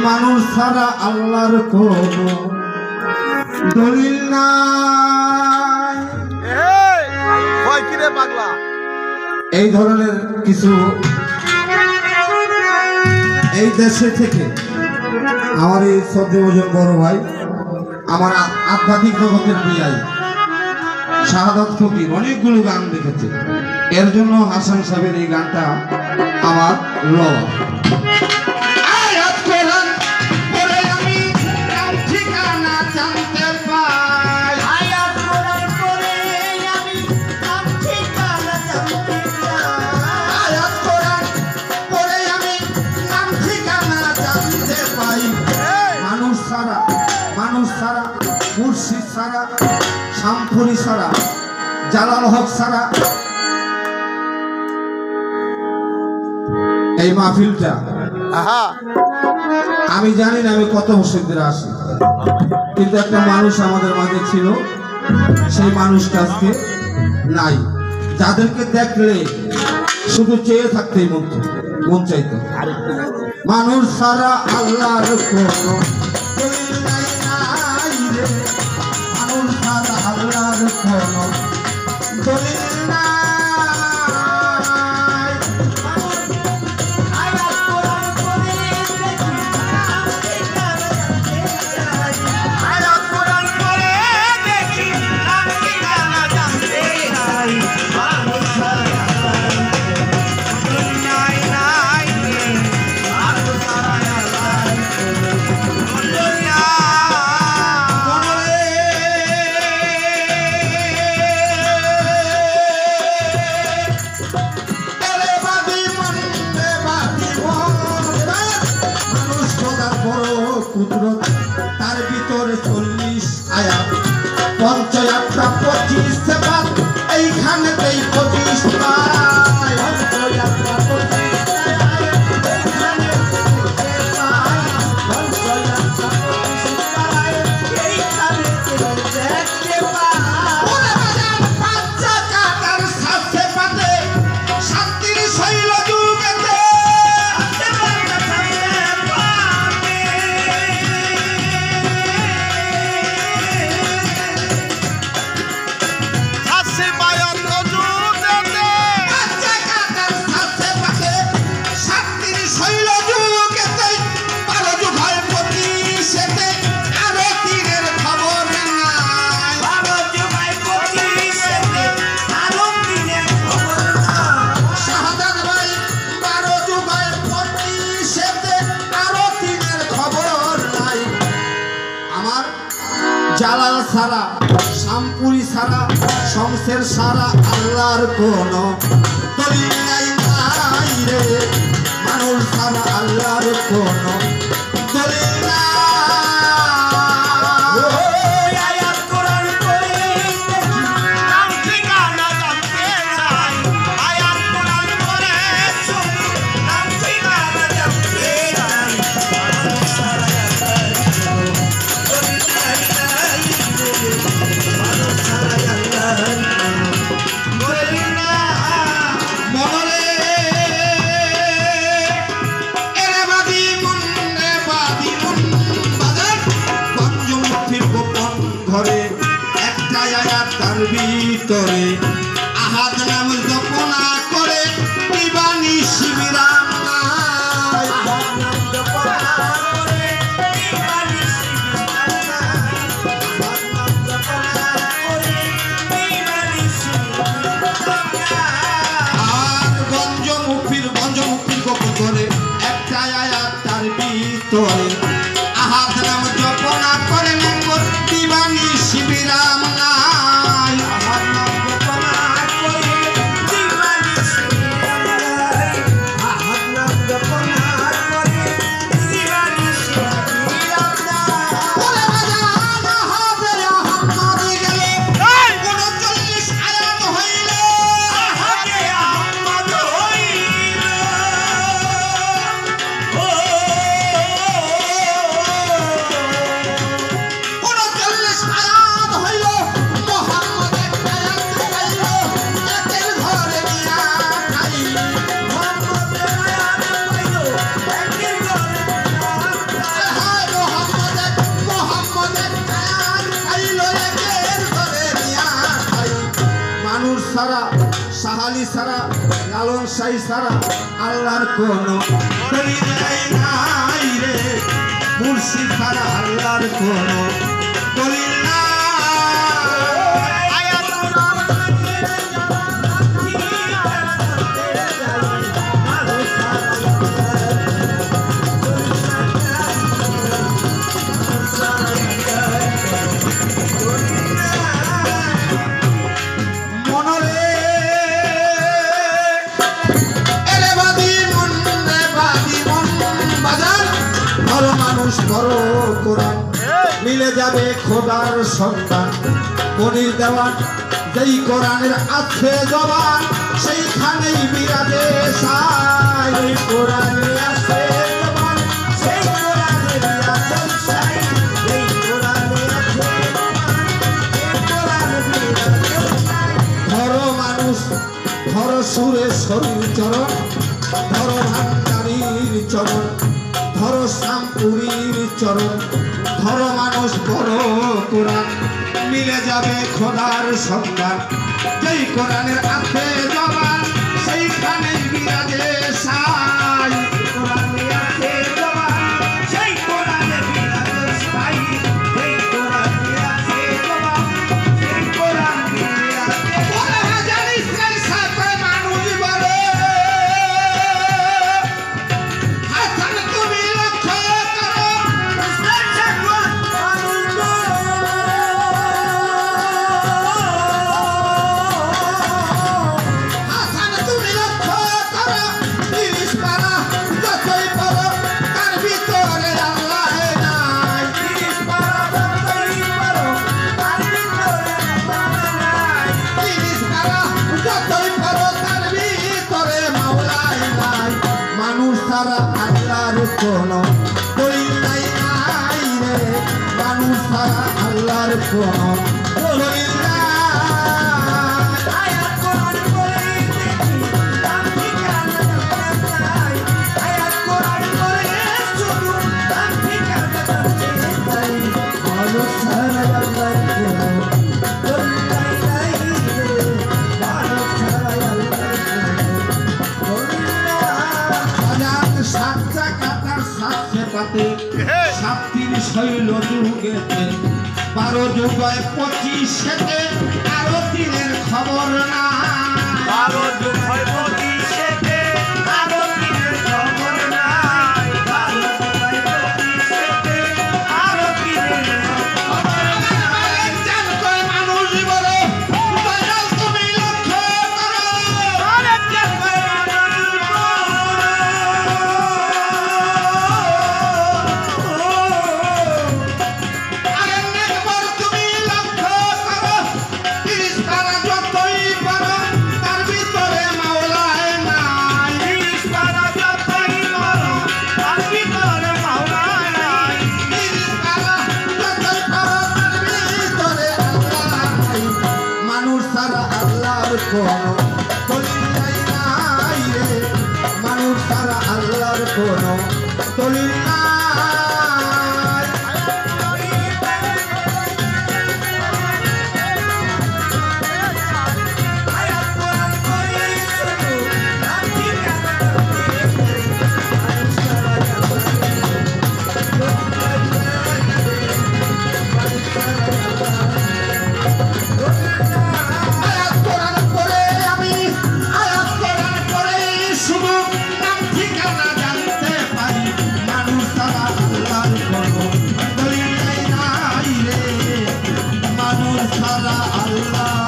মানুষ ছাড়া আল্লাহর কোনো দলিল নাই। এই ধরনের কিছু এই দেশে থেকে আমার এই শ্রদ্ধেয় বড় ভাই, আমার আধ্যাত্মিক জগতের বিয়াই শাহাদাত ফকির অনেকগুলো গান লিখেছে। এর জন্য হাসান সাহেবের এই গানটা আমার লওয়া। মানুষ ছাড়া, মুর্শিদ ছাড়া, শামপুরি ছাড়া, জালাল হক ছাড়া এই মাহফিলটা আমি জানি না আমি কত বছর ধরে আসি, কিন্তু একটা মানুষ আমাদের মাঝে ছিল, সেই মানুষটা আজকে নাই। যাদেরকে দেখলে শুধু চেয়ে থাকতেই মন চাইতো। মানুষ ছাড়া আল্লাহর কোনো দলিল নাই, মানুষ ছাড়া আল্লাহর কোনো দলিল নাই। তার ভিতরে 40 আয়াত, পঞ্চায়াতটা 25 সেবাত, এইখানেতেই 25 পায়। পঞ্চায়াতটা 25 পায়, পঞ্চায়াতটা 25 পায়, এইখানেতেই দেখতে পায়। ওরে বাজার বাচ্চা কাটার সাথে পাতে শান্তির শৈল যুগেতে জালাল সারা, শামপুরি সারা, শমশের সারা আল্লাহর কোনো দলিল নাই রে। মানুষ সারা আল্লাহর কোনো দলিল নাই। ঘরে একটা তার ভিতরে আহাদ নাম জপনা করে দিবানি শিবিরাম নাই। আর গঞ্জমুখির গোপন করে একটা তার ভিতরে আহাদ নাম জপনা করে দিবানি শিবিরাম নাই। আহাদ নাম জপনা করে দিবানি ছাড়া লালন সাই ছাড়া আল্লাহর কোনো দলিল নাই রে মুর্শিদ ছাড়া আল্লাহর কোনো দলিল নাই বড় কোরআন মিলে যাবে খোদার সন্তান মনির দেওয়ান যেই কোরআনের আছে জবান সেইখানেই বিরাজে সাই কোরআনে আছে জবান সেই কোরআনে বিরাজে সাই এই কোরআনে আছে জবান এই কোরআনে বিরাজে সাই ধরো মানুষ ধরো সুরে শরীর চরণ ধরো ভান্ডারীর চরণ ধরো শামপুরীর চরণ ধরো মানুষ বড় কোরআন মিলে যাবে খোদার সন্তান যেই কোরআনের আছে জবান সেইখানে বিরাজে সাই কোরআনে আছে জবান সেই কোরআনে বিরাজে সাই সেই কোরআনে আছে জবান সেই কোরআন বিরাজে বলে জানিস নাই সাথে মানুষ বলে কোনো দলিল নাই রে মানুষ ছাড়া আল্লাহর কোনো দলিল নাই আয়াত কোরআন পড়ে দেখি নাম ঠিকানা চাই আয়াত কোরআন পড়ে শুধু নাম ঠিকানা চাই মানুষ ছাড়া আল্লাহর কোনো দলিল নাই রে মানুষ ছাড়া আল্লাহর কোনো দলিল নাই সাতটা সাতটির শৈল যুগেতে 12 যুগায় 25-এতে আরো দিনের খবর না 12 যুগায় 25-এতে আরো দিনের খবর না 12 যুগায় 25-এতে আরো দিনের খবর না জান কই মানুষ বলে দয়াল তুমি লক্ষ্য করো আরে জান কই মানুষ কোনো দলিল নাই রে মানুষ ছাড়া আল্লাহর কোনো দলিল নাই Allah